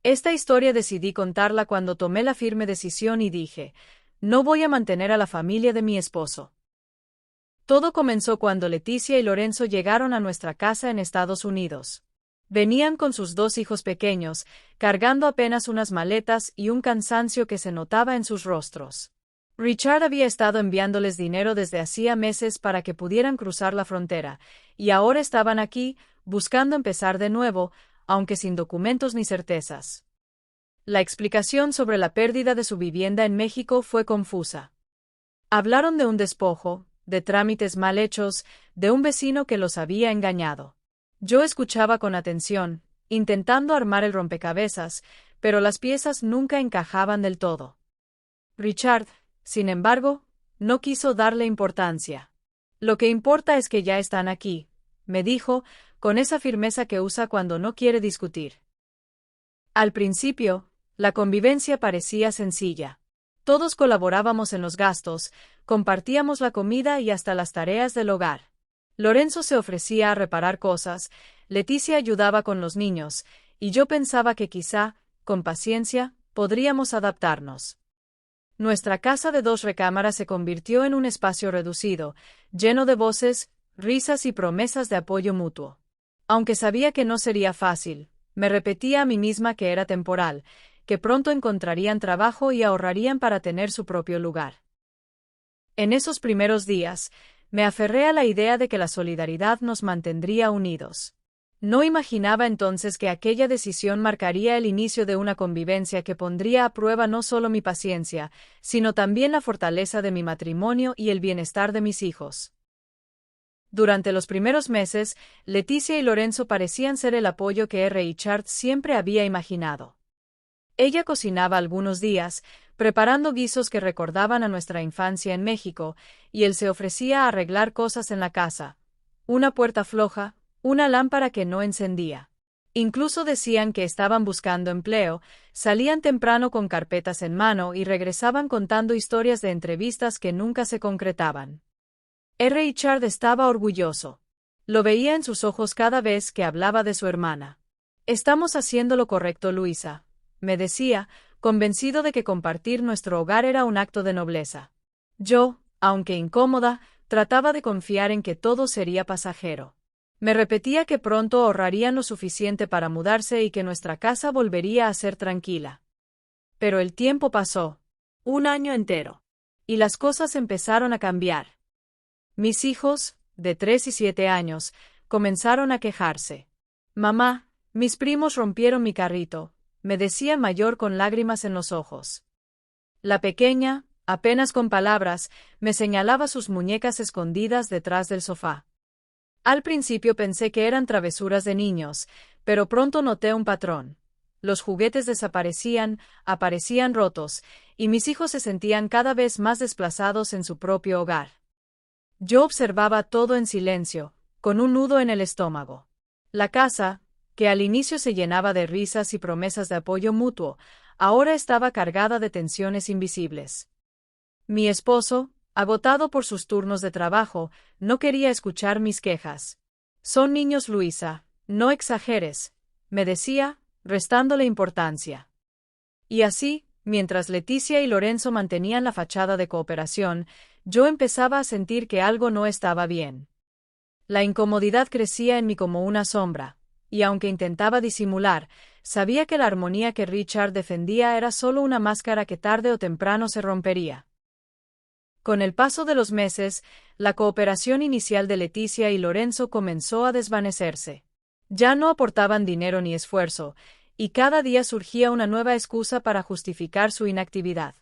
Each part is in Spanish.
Esta historia decidí contarla cuando tomé la firme decisión y dije, no voy a mantener a la familia de mi esposo. Todo comenzó cuando Leticia y Lorenzo llegaron a nuestra casa en Estados Unidos. Venían con sus dos hijos pequeños, cargando apenas unas maletas y un cansancio que se notaba en sus rostros. Richard había estado enviándoles dinero desde hacía meses para que pudieran cruzar la frontera, y ahora estaban aquí, buscando empezar de nuevo, aunque sin documentos ni certezas. La explicación sobre la pérdida de su vivienda en México fue confusa. Hablaron de un despojo, de trámites mal hechos, de un vecino que los había engañado. Yo escuchaba con atención, intentando armar el rompecabezas, pero las piezas nunca encajaban del todo. Richard, sin embargo, no quiso darle importancia. Lo que importa es que ya están aquí, me dijo, con esa firmeza que usa cuando no quiere discutir. Al principio, la convivencia parecía sencilla. Todos colaborábamos en los gastos, compartíamos la comida y hasta las tareas del hogar. Lorenzo se ofrecía a reparar cosas, Leticia ayudaba con los niños, y yo pensaba que quizá, con paciencia, podríamos adaptarnos. Nuestra casa de 2 recámaras se convirtió en un espacio reducido, lleno de voces, risas y promesas de apoyo mutuo. Aunque sabía que no sería fácil, me repetía a mí misma que era temporal, que pronto encontrarían trabajo y ahorrarían para tener su propio lugar. En esos primeros días, me aferré a la idea de que la solidaridad nos mantendría unidos. No imaginaba entonces que aquella decisión marcaría el inicio de una convivencia que pondría a prueba no solo mi paciencia, sino también la fortaleza de mi matrimonio y el bienestar de mis hijos. Durante los primeros meses, Leticia y Lorenzo parecían ser el apoyo que Richard siempre había imaginado. Ella cocinaba algunos días, preparando guisos que recordaban a nuestra infancia en México, y él se ofrecía a arreglar cosas en la casa. Una puerta floja, una lámpara que no encendía. Incluso decían que estaban buscando empleo, salían temprano con carpetas en mano y regresaban contando historias de entrevistas que nunca se concretaban. Richard estaba orgulloso. Lo veía en sus ojos cada vez que hablaba de su hermana. Estamos haciendo lo correcto, Luisa, me decía, convencido de que compartir nuestro hogar era un acto de nobleza. Yo, aunque incómoda, trataba de confiar en que todo sería pasajero. Me repetía que pronto ahorrarían lo suficiente para mudarse y que nuestra casa volvería a ser tranquila. Pero el tiempo pasó, 1 año entero, y las cosas empezaron a cambiar. Mis hijos, de 3 y 7 años, comenzaron a quejarse. Mamá, mis primos rompieron mi carrito, me decía mayor con lágrimas en los ojos. La pequeña, apenas con palabras, me señalaba sus muñecas escondidas detrás del sofá. Al principio pensé que eran travesuras de niños, pero pronto noté un patrón. Los juguetes desaparecían, aparecían rotos, y mis hijos se sentían cada vez más desplazados en su propio hogar. Yo observaba todo en silencio, con un nudo en el estómago. La casa, que al inicio se llenaba de risas y promesas de apoyo mutuo, ahora estaba cargada de tensiones invisibles. Mi esposo, agotado por sus turnos de trabajo, no quería escuchar mis quejas. Son niños, Luisa, no exageres, me decía, restándole importancia. Y así, mientras Leticia y Lorenzo mantenían la fachada de cooperación, yo empezaba a sentir que algo no estaba bien. La incomodidad crecía en mí como una sombra, y aunque intentaba disimular, sabía que la armonía que Richard defendía era solo una máscara que tarde o temprano se rompería. Con el paso de los meses, la cooperación inicial de Leticia y Lorenzo comenzó a desvanecerse. Ya no aportaban dinero ni esfuerzo, y cada día surgía una nueva excusa para justificar su inactividad.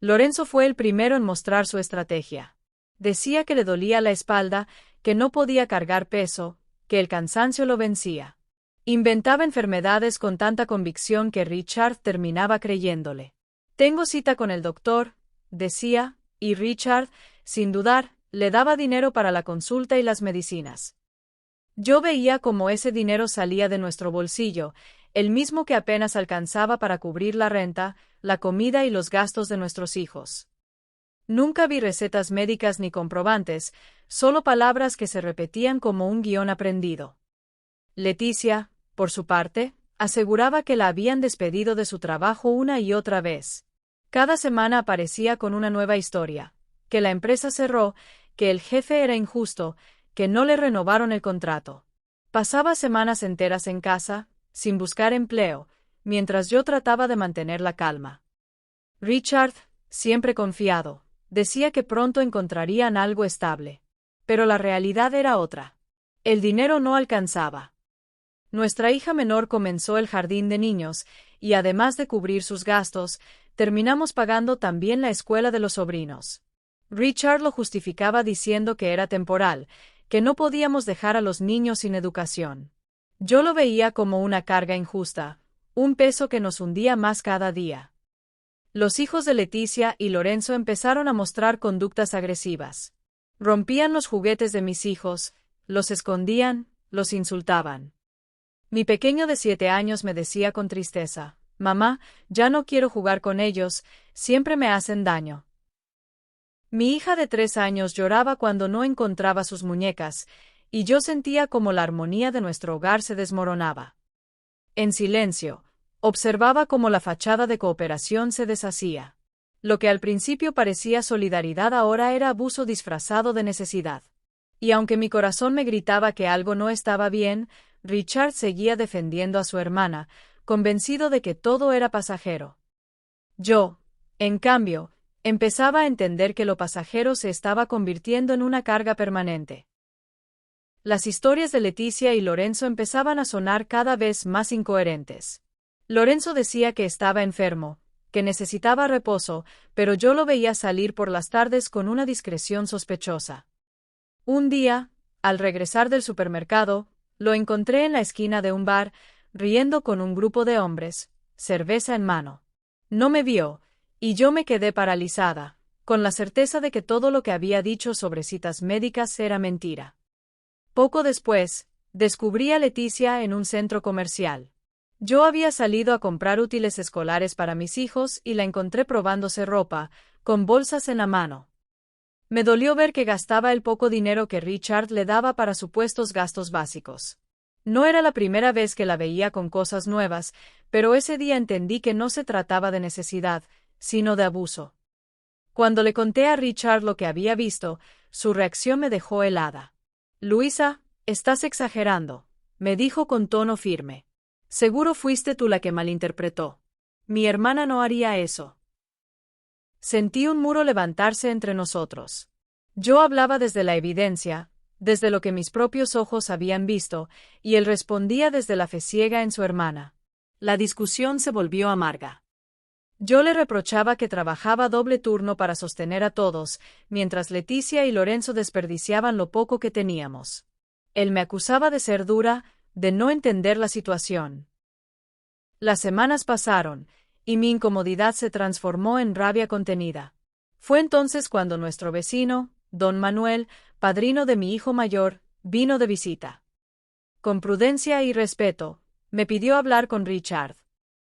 Lorenzo fue el primero en mostrar su estrategia. Decía que le dolía la espalda, que no podía cargar peso, que el cansancio lo vencía. Inventaba enfermedades con tanta convicción que Richard terminaba creyéndole. Tengo cita con el doctor, decía, y Richard, sin dudar, le daba dinero para la consulta y las medicinas. Yo veía cómo ese dinero salía de nuestro bolsillo, el mismo que apenas alcanzaba para cubrir la renta, la comida y los gastos de nuestros hijos. Nunca vi recetas médicas ni comprobantes, solo palabras que se repetían como un guión aprendido. Leticia, por su parte, Aseguraba que la habían despedido de su trabajo una y otra vez. Cada semana aparecía con una nueva historia, que la empresa cerró, que el jefe era injusto, que no le renovaron el contrato. Pasaba semanas enteras en casa, sin buscar empleo, mientras yo trataba de mantener la calma. Richard, siempre confiado, decía que pronto encontrarían algo estable. Pero la realidad era otra. El dinero no alcanzaba. Nuestra hija menor comenzó el jardín de niños, y además de cubrir sus gastos, terminamos pagando también la escuela de los sobrinos. Richard lo justificaba diciendo que era temporal, que no podíamos dejar a los niños sin educación. Yo lo veía como una carga injusta, un peso que nos hundía más cada día. Los hijos de Leticia y Lorenzo empezaron a mostrar conductas agresivas. Rompían los juguetes de mis hijos, los escondían, los insultaban. Mi pequeño de 7 años me decía con tristeza: «Mamá, ya no quiero jugar con ellos, siempre me hacen daño». Mi hija de 3 años lloraba cuando no encontraba sus muñecas, y yo sentía como la armonía de nuestro hogar se desmoronaba. En silencio, observaba cómo la fachada de cooperación se deshacía. Lo que al principio parecía solidaridad ahora era abuso disfrazado de necesidad. Y aunque mi corazón me gritaba que algo no estaba bien, Richard seguía defendiendo a su hermana, convencido de que todo era pasajero. Yo, en cambio, empezaba a entender que lo pasajero se estaba convirtiendo en una carga permanente. Las historias de Leticia y Lorenzo empezaban a sonar cada vez más incoherentes. Lorenzo decía que estaba enfermo, que necesitaba reposo, pero yo lo veía salir por las tardes con una discreción sospechosa. Un día, al regresar del supermercado, lo encontré en la esquina de un bar, riendo con un grupo de hombres, cerveza en mano. No me vio, y yo me quedé paralizada, con la certeza de que todo lo que había dicho sobre citas médicas era mentira. Poco después, descubrí a Leticia en un centro comercial. Yo había salido a comprar útiles escolares para mis hijos y la encontré probándose ropa, con bolsas en la mano. Me dolió ver que gastaba el poco dinero que Richard le daba para supuestos gastos básicos. No era la primera vez que la veía con cosas nuevas, pero ese día entendí que no se trataba de necesidad, sino de abuso. Cuando le conté a Richard lo que había visto, su reacción me dejó helada. «Luisa, estás exagerando», me dijo con tono firme. «Seguro fuiste tú la que malinterpretó. Mi hermana no haría eso». Sentí un muro levantarse entre nosotros. Yo hablaba desde la evidencia, desde lo que mis propios ojos habían visto, y él respondía desde la fe ciega en su hermana. La discusión se volvió amarga. Yo le reprochaba que trabajaba doble turno para sostener a todos, mientras Leticia y Lorenzo desperdiciaban lo poco que teníamos. Él me acusaba de ser dura, de no entender la situación. Las semanas pasaron, y mi incomodidad se transformó en rabia contenida. Fue entonces cuando nuestro vecino, don Manuel, padrino de mi hijo mayor, vino de visita. Con prudencia y respeto, me pidió hablar con Richard.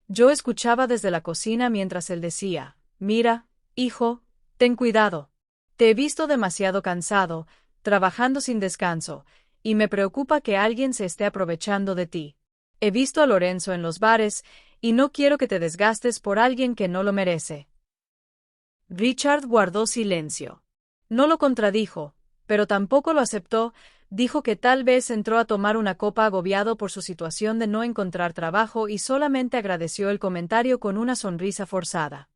Yo escuchaba desde la cocina mientras él decía: «Mira, hijo, ten cuidado. Te he visto demasiado cansado, trabajando sin descanso, y me preocupa que alguien se esté aprovechando de ti. He visto a Lorenzo en los bares, y no quiero que te desgastes por alguien que no lo merece». Richard guardó silencio. No lo contradijo, pero tampoco lo aceptó. Dijo que tal vez entró a tomar una copa agobiado por su situación de no encontrar trabajo y solamente agradeció el comentario con una sonrisa forzada.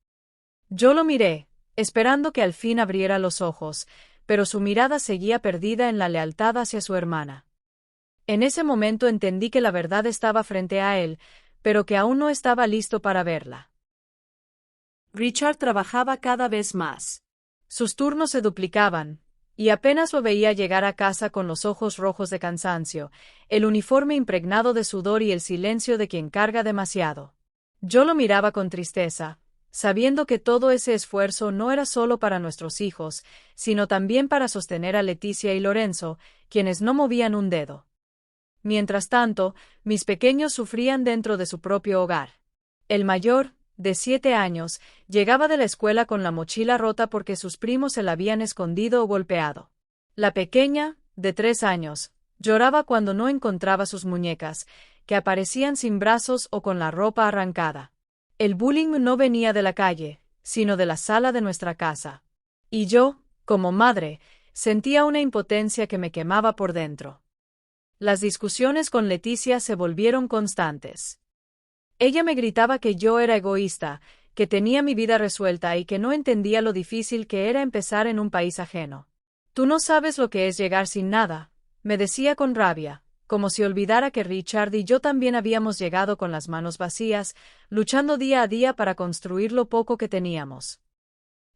Yo lo miré, esperando que al fin abriera los ojos, pero su mirada seguía perdida en la lealtad hacia su hermana. En ese momento entendí que la verdad estaba frente a él, pero que aún no estaba listo para verla. Richard trabajaba cada vez más. Sus turnos se duplicaban, y apenas lo veía llegar a casa con los ojos rojos de cansancio, el uniforme impregnado de sudor y el silencio de quien carga demasiado. Yo lo miraba con tristeza, sabiendo que todo ese esfuerzo no era solo para nuestros hijos, sino también para sostener a Leticia y Lorenzo, quienes no movían un dedo. Mientras tanto, mis pequeños sufrían dentro de su propio hogar. El mayor, de 7 años, llegaba de la escuela con la mochila rota porque sus primos se la habían escondido o golpeado. La pequeña, de 3 años, lloraba cuando no encontraba sus muñecas, que aparecían sin brazos o con la ropa arrancada. El bullying no venía de la calle, sino de la sala de nuestra casa. Y yo, como madre, sentía una impotencia que me quemaba por dentro. Las discusiones con Leticia se volvieron constantes. Ella me gritaba que yo era egoísta, que tenía mi vida resuelta y que no entendía lo difícil que era empezar en un país ajeno. «Tú no sabes lo que es llegar sin nada», me decía con rabia, como si olvidara que Richard y yo también habíamos llegado con las manos vacías, luchando día a día para construir lo poco que teníamos.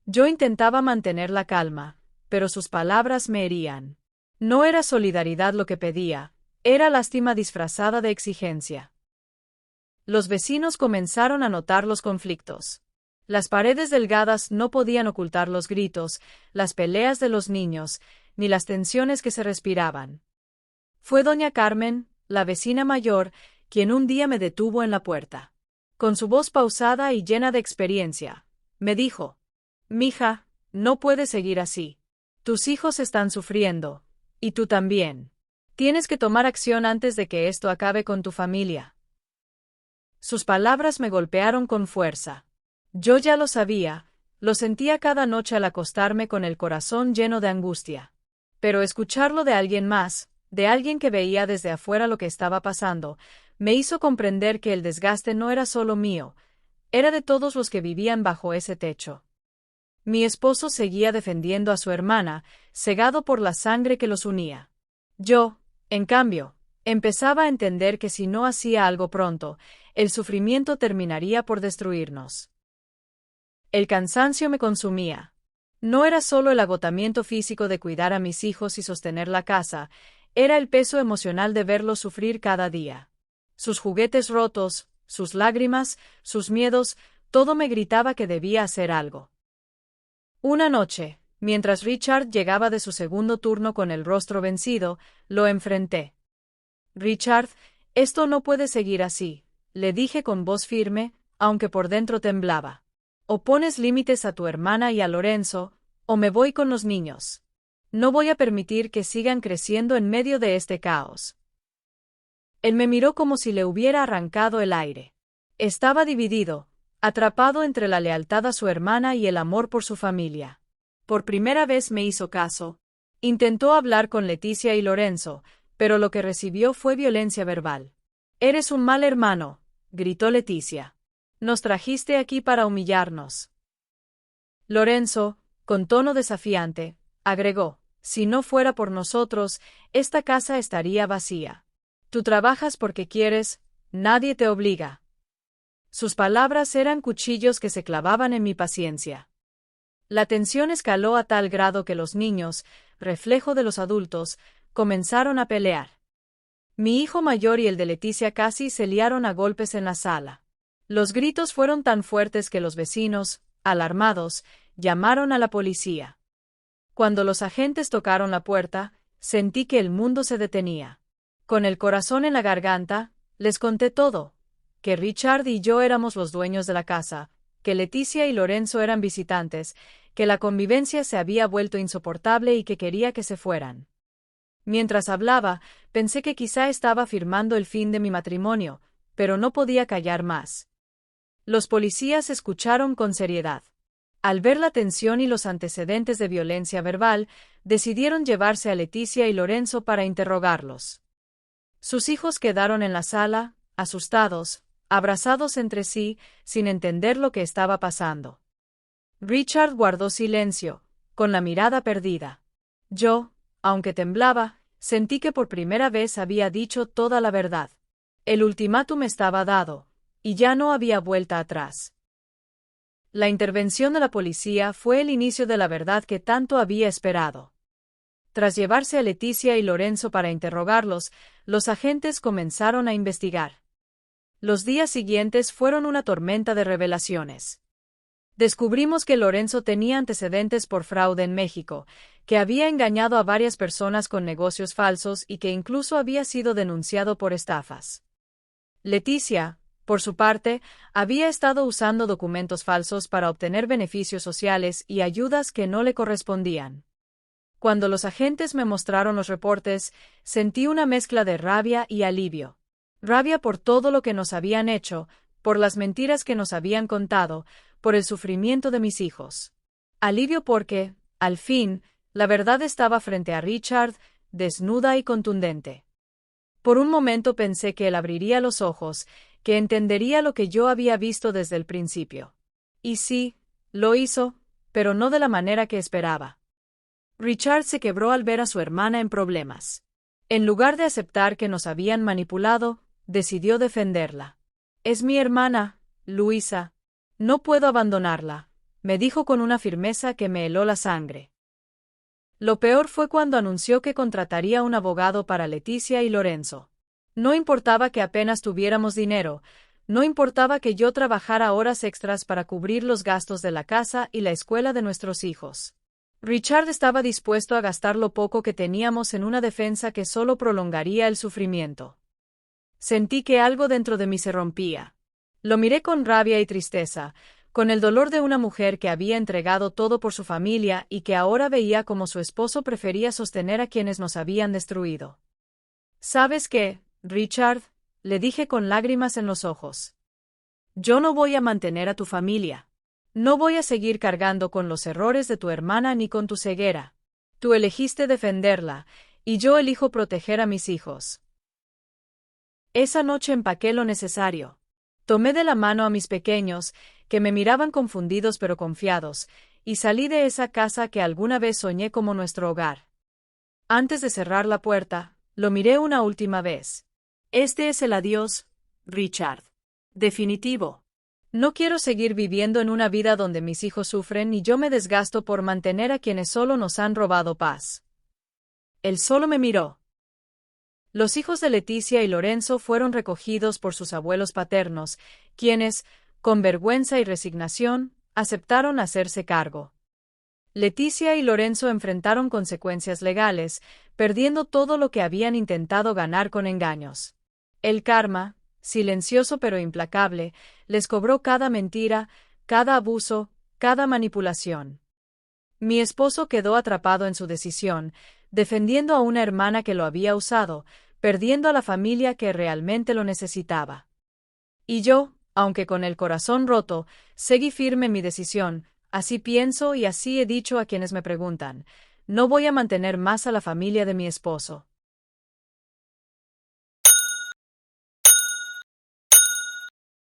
Yo intentaba mantener la calma, pero sus palabras me herían. No era solidaridad lo que pedía, era lástima disfrazada de exigencia. Los vecinos comenzaron a notar los conflictos. Las paredes delgadas no podían ocultar los gritos, las peleas de los niños, ni las tensiones que se respiraban. Fue doña Carmen, la vecina mayor, quien un día me detuvo en la puerta. Con su voz pausada y llena de experiencia, me dijo: «Mija, no puedes seguir así. Tus hijos están sufriendo, y tú también. Tienes que tomar acción antes de que esto acabe con tu familia». Sus palabras me golpearon con fuerza. Yo ya lo sabía, lo sentía cada noche al acostarme con el corazón lleno de angustia. Pero escucharlo de alguien más, de alguien que veía desde afuera lo que estaba pasando, me hizo comprender que el desgaste no era solo mío, era de todos los que vivían bajo ese techo. Mi esposo seguía defendiendo a su hermana, cegado por la sangre que los unía. Yo, en cambio, empezaba a entender que si no hacía algo pronto, el sufrimiento terminaría por destruirnos. El cansancio me consumía. No era solo el agotamiento físico de cuidar a mis hijos y sostener la casa, era el peso emocional de verlos sufrir cada día. Sus juguetes rotos, sus lágrimas, sus miedos, todo me gritaba que debía hacer algo. Una noche, mientras Richard llegaba de su segundo turno con el rostro vencido, lo enfrenté. «Richard, esto no puede seguir así», le dije con voz firme, aunque por dentro temblaba. «O pones límites a tu hermana y a Lorenzo, o me voy con los niños. No voy a permitir que sigan creciendo en medio de este caos». Él me miró como si le hubiera arrancado el aire. Estaba dividido, atrapado entre la lealtad a su hermana y el amor por su familia. Por primera vez me hizo caso. Intentó hablar con Leticia y Lorenzo, pero lo que recibió fue violencia verbal. «Eres un mal hermano», gritó Leticia. «Nos trajiste aquí para humillarnos». Lorenzo, con tono desafiante, agregó: «Si no fuera por nosotros, esta casa estaría vacía. Tú trabajas porque quieres, nadie te obliga». Sus palabras eran cuchillos que se clavaban en mi paciencia. La tensión escaló a tal grado que los niños, reflejo de los adultos, comenzaron a pelear. Mi hijo mayor y el de Leticia casi se liaron a golpes en la sala. Los gritos fueron tan fuertes que los vecinos, alarmados, llamaron a la policía. Cuando los agentes tocaron la puerta, sentí que el mundo se detenía. Con el corazón en la garganta, les conté todo: que Richard y yo éramos los dueños de la casa, que Leticia y Lorenzo eran visitantes, que la convivencia se había vuelto insoportable y que quería que se fueran. Mientras hablaba, pensé que quizá estaba firmando el fin de mi matrimonio, pero no podía callar más. Los policías escucharon con seriedad. Al ver la tensión y los antecedentes de violencia verbal, decidieron llevarse a Leticia y Lorenzo para interrogarlos. Sus hijos quedaron en la sala, asustados, abrazados entre sí, sin entender lo que estaba pasando. Richard guardó silencio, con la mirada perdida. Yo, aunque temblaba, sentí que por primera vez había dicho toda la verdad. El ultimátum estaba dado, y ya no había vuelta atrás. La intervención de la policía fue el inicio de la verdad que tanto había esperado. Tras llevarse a Leticia y Lorenzo para interrogarlos, los agentes comenzaron a investigar. Los días siguientes fueron una tormenta de revelaciones. Descubrimos que Lorenzo tenía antecedentes por fraude en México, que había engañado a varias personas con negocios falsos y que incluso había sido denunciado por estafas. Leticia, por su parte, había estado usando documentos falsos para obtener beneficios sociales y ayudas que no le correspondían. Cuando los agentes me mostraron los reportes, sentí una mezcla de rabia y alivio. Rabia por todo lo que nos habían hecho, por las mentiras que nos habían contado, por el sufrimiento de mis hijos. Alivio porque, al fin, la verdad estaba frente a Richard, desnuda y contundente. Por un momento pensé que él abriría los ojos, que entendería lo que yo había visto desde el principio. Y sí, lo hizo, pero no de la manera que esperaba. Richard se quebró al ver a su hermana en problemas. En lugar de aceptar que nos habían manipulado, decidió defenderla. Es mi hermana, Luisa. No puedo abandonarla, me dijo con una firmeza que me heló la sangre. Lo peor fue cuando anunció que contrataría un abogado para Leticia y Lorenzo. No importaba que apenas tuviéramos dinero, no importaba que yo trabajara horas extras para cubrir los gastos de la casa y la escuela de nuestros hijos. Richard estaba dispuesto a gastar lo poco que teníamos en una defensa que solo prolongaría el sufrimiento. Sentí que algo dentro de mí se rompía. Lo miré con rabia y tristeza, con el dolor de una mujer que había entregado todo por su familia y que ahora veía como su esposo prefería sostener a quienes nos habían destruido. ¿Sabes qué, Richard?, le dije con lágrimas en los ojos. Yo no voy a mantener a tu familia. No voy a seguir cargando con los errores de tu hermana ni con tu ceguera. Tú elegiste defenderla, y yo elijo proteger a mis hijos. Esa noche empaqué lo necesario. Tomé de la mano a mis pequeños, que me miraban confundidos pero confiados, y salí de esa casa que alguna vez soñé como nuestro hogar. Antes de cerrar la puerta, lo miré una última vez. Este es el adiós, Richard. Definitivo. No quiero seguir viviendo en una vida donde mis hijos sufren y yo me desgasto por mantener a quienes solo nos han robado paz. Él solo me miró. Los hijos de Leticia y Lorenzo fueron recogidos por sus abuelos paternos, quienes, con vergüenza y resignación, aceptaron hacerse cargo. Leticia y Lorenzo enfrentaron consecuencias legales, perdiendo todo lo que habían intentado ganar con engaños. El karma, silencioso pero implacable, les cobró cada mentira, cada abuso, cada manipulación. Mi esposo quedó atrapado en su decisión, defendiendo a una hermana que lo había usado, perdiendo a la familia que realmente lo necesitaba. Y yo, aunque con el corazón roto, seguí firme en mi decisión, así pienso y así he dicho a quienes me preguntan, no voy a mantener más a la familia de mi esposo.